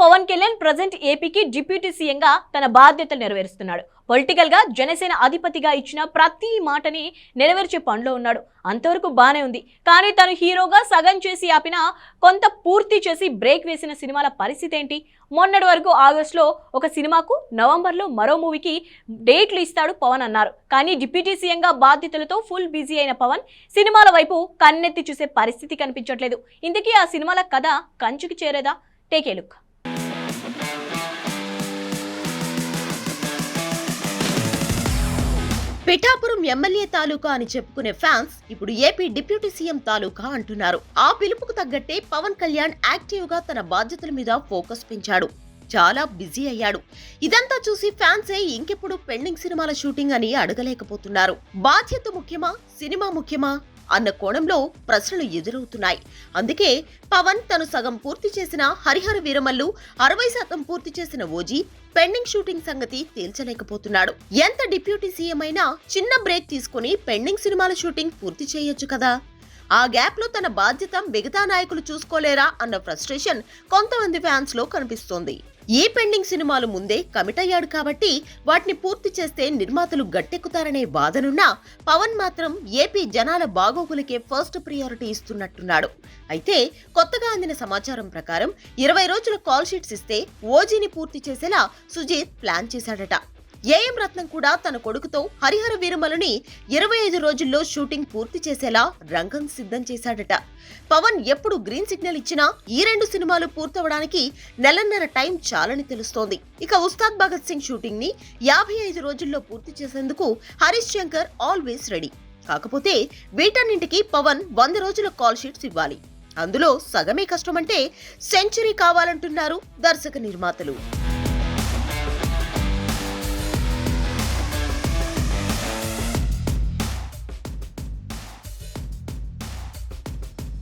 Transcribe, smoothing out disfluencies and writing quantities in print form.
Pawan Kalyan present ఏపీకి deputy సీఎంగా తన బాధ్యతలు నెరవేరుస్తున్నాడు. పొలిటికల్ గా జనసేన అధిపతిగా ఇచ్చిన ప్రతి మాటని నెరవేర్చే పనిలో ఉన్నాడు. అంతవరకు బానే ఉంది. కానీ తను హీరోగా సగం చేసి ఆపిన కొంత పూర్తి చేసి బ్రేక్ వేసిన సినిమాల పరిస్థితి ఏంటి? మొన్నటి వరకు ఆగస్టులో ఒక సినిమాకు, నవంబర్లో మరో మూవీకి డేట్లు ఇస్తాడు పవన్ అన్నారు. కానీ డిప్యూటీ సీఎంగా బాధ్యతలతో ఫుల్ బిజీ అయిన పవన్ సినిమాల వైపు కన్నెత్తి చూసే పరిస్థితి కనిపించట్లేదు. ఇందుకీ ఆ సినిమాల కథ కంచుకి చేరేదా? Take a look. Pithapuram MLA taluka అని చెప్పుకునే ఫ్యాన్స్ ఇప్పుడు ఏపీ డిప్యూటీ సీఎం తాలూకా అంటున్నారు. ఆ పిలుపుకు తగ్గట్టే పవన్ కళ్యాణ్ యాక్టివ్ గా తన బాధ్యతల మీద ఫోకస్ పెంచాడు. చాలా బిజీ అయ్యాడు. ఇదంతా చూసి ఫ్యాన్సే ఇంకెప్పుడు పెండింగ్ సినిమాల షూటింగ్ అని అడగలేకపోతున్నారు. బాధ్యత ముఖ్యమా, సినిమా ముఖ్యమా అన్న కోణంలో ప్రశ్నలు ఎదురవుతున్నాయి. అందుకే పవన్ తను సగం పూర్తి చేసిన హరిహర వీరమల్లు, 60% పూర్తి చేసిన ఓజీ పెండింగ్ షూటింగ్ సంగతి తేల్చలేకపోతున్నాడు. ఎంత డిప్యూటీ సీఎం అయినా చిన్న బ్రేక్ తీసుకుని పెండింగ్ సినిమాల షూటింగ్ పూర్తి చేయొచ్చు కదా. ఆ గ్యాప్ లో తన బాధ్యత మిగతా నాయకులు చూసుకోలేరా అన్న ఫ్రస్ట్రేషన్ కొంతమంది ఫ్యాన్స్ లో కనిపిస్తోంది. ఈ పెండింగ్ సినిమాలు ముందే కమిట్ అయ్యాడు కాబట్టి వాటిని పూర్తి చేస్తే నిర్మాతలు గట్టెక్కుతారనే వాదనున్నా పవన్ మాత్రం ఏపీ జనాల బాగోగులకే ఫస్ట్ ప్రియారిటీ ఇస్తున్నట్టున్నాడు. అయితే కొత్తగా అందిన సమాచారం ప్రకారం 20 రోజుల కాల్ షీట్స్ ఇస్తే ఓజీని పూర్తి చేసేలా సుజీత్ ప్లాన్ చేశాడట. ఏఎం రత్నం కూడా తన కొడుకుతో హరిహర వీరమలని 25 రోజుల్లో షూటింగ్ పూర్తి చేసేలా రంగం సిద్ధం చేశాడట. పవన్ ఎప్పుడు గ్రీన్ సిగ్నల్ ఇచ్చినా ఈ 2 సినిమాలు పూర్తవడానికి నెలన్నర టైం చాలని తెలుస్తోంది. ఇక ఉస్తాద్ భగత్ సింగ్ షూటింగ్ ని 55 రోజుల్లో పూర్తి చేసేందుకు హరీష్ శంకర్ ఆల్వేస్ రెడీ. కాకపోతే వీటన్నింటికి పవన్ 100 రోజుల కాల్ షీట్స్ ఇవ్వాలి. అందులో సగమే కష్టమంటే సెంచరీ కావాలంటున్నారు దర్శక నిర్మాతలు.